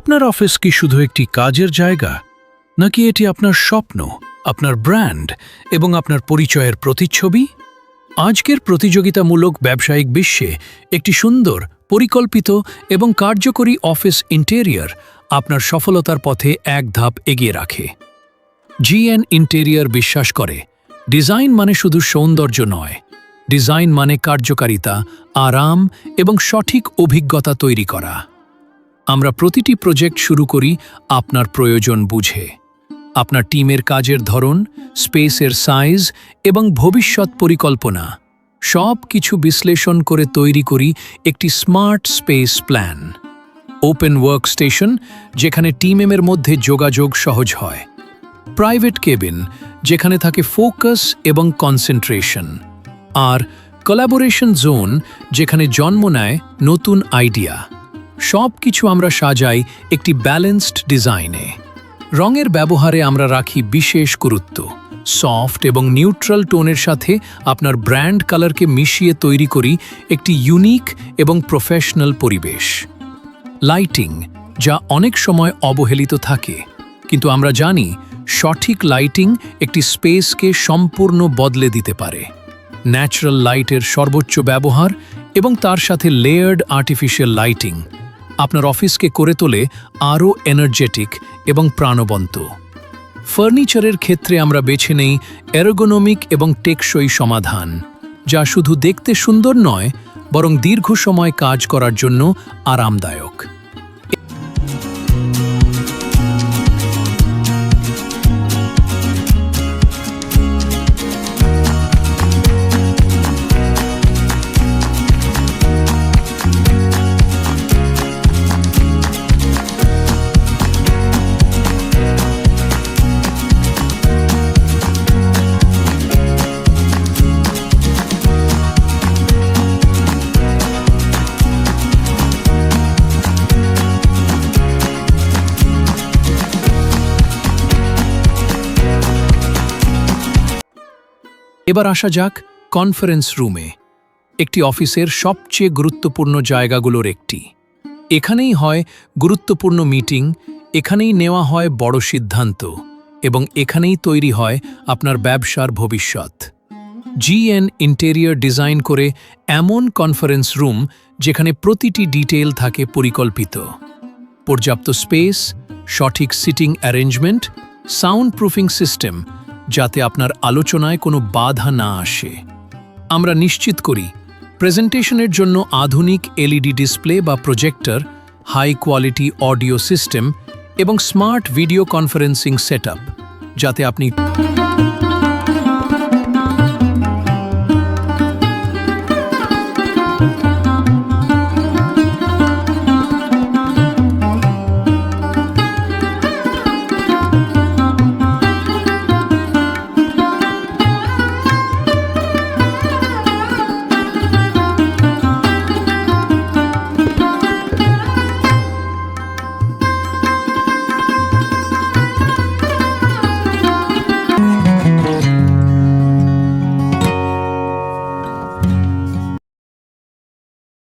আপনার অফিস কি শুধু একটি কাজের জায়গা, নাকি এটি আপনার স্বপ্ন, আপনার ব্র্যান্ড এবং আপনার পরিচয়ের প্রতিচ্ছবি? আজকের প্রতিযোগিতামূলক ব্যবসায়িক বিশ্বে একটি সুন্দর, পরিকল্পিত এবং কার্যকরী অফিস ইন্টেরিয়র আপনার সফলতার পথে এক ধাপ এগিয়ে রাখে। জিএন ইন্টেরিয়র বিশ্বাস করে, ডিজাইন মানে শুধু সৌন্দর্য নয়, ডিজাইন মানে কার্যকারিতা, আরাম এবং সঠিক অভিজ্ঞতা তৈরি করা। আমরা প্রতিটি প্রজেক্ট শুরু করি আপনার প্রয়োজন বুঝে। আপনার টিমের কাজের ধরন, স্পেসের সাইজ এবং ভবিষ্যৎ পরিকল্পনা সব কিছু বিশ্লেষণ করে তৈরি করি একটি smart space plan. Open workstation, যেখানে টিমের মধ্যে যোগাযোগ সহজ হয়। প্রাইভেট কেবিন, যেখানে থাকে ফোকাস এবং কনসেন্ট্রেশন। আর কোলাবোরেশন জোন, যেখানে জন্ম নেয় নতুন আইডিয়া। সব কিছু আমরা সাজাই একটি ব্যালেন্সড ডিজাইনে। রঙের ব্যবহারে আমরা রাখি বিশেষ গুরুত্ব। সফট এবং নিউট্রাল টোনের সাথে আপনার ব্র্যান্ড কালারকে মিশিয়ে তৈরি করি একটি ইউনিক এবং প্রফেশনাল পরিবেশ। লাইটিং, যা অনেক সময় অবহেলিত থাকে, কিন্তু আমরা জানি সঠিক লাইটিং একটি স্পেসকে সম্পূর্ণ বদলে দিতে পারে। ন্যাচারাল লাইটের সর্বোচ্চ ব্যবহার এবং তার সাথে লেয়ার্ড আর্টিফিশিয়াল লাইটিং আপনার অফিসকে করে তোলে আরও এনার্জেটিক এবং প্রাণবন্ত। ফার্নিচারের ক্ষেত্রে আমরা বেছে নেই এরগোনমিক এবং টেকসই সমাধান, যা শুধু দেখতে সুন্দর নয়, বরং দীর্ঘ সময় কাজ করার জন্য আরামদায়ক। এবার আসা যাক কনফারেন্স রুমে, একটি অফিসের সবচেয়ে গুরুত্বপূর্ণ জায়গাগুলোর একটি। এখানেই হয় গুরুত্বপূর্ণ মিটিং, এখানেই নেওয়া হয় বড় সিদ্ধান্ত, এবং এখানেই তৈরি হয় আপনার ব্যবসার ভবিষ্যৎ। জিএন ইন্টেরিয়র ডিজাইন করে এমন কনফারেন্স রুম যেখানে প্রতিটি ডিটেইল থাকে পরিকল্পিত। পর্যাপ্ত স্পেস, সঠিক seating arrangement, sound proofing system, যাতে আপনার আলোচনায় কোনো বাধা না আসে। আমরা নিশ্চিত করি প্রেজেন্টেশনের জন্য আধুনিক এলইডি ডিসপ্লে বা projector, high quality audio system এবং স্মার্ট ভিডিও কনফারেন্সিং সেটআপ, যাতে আপনি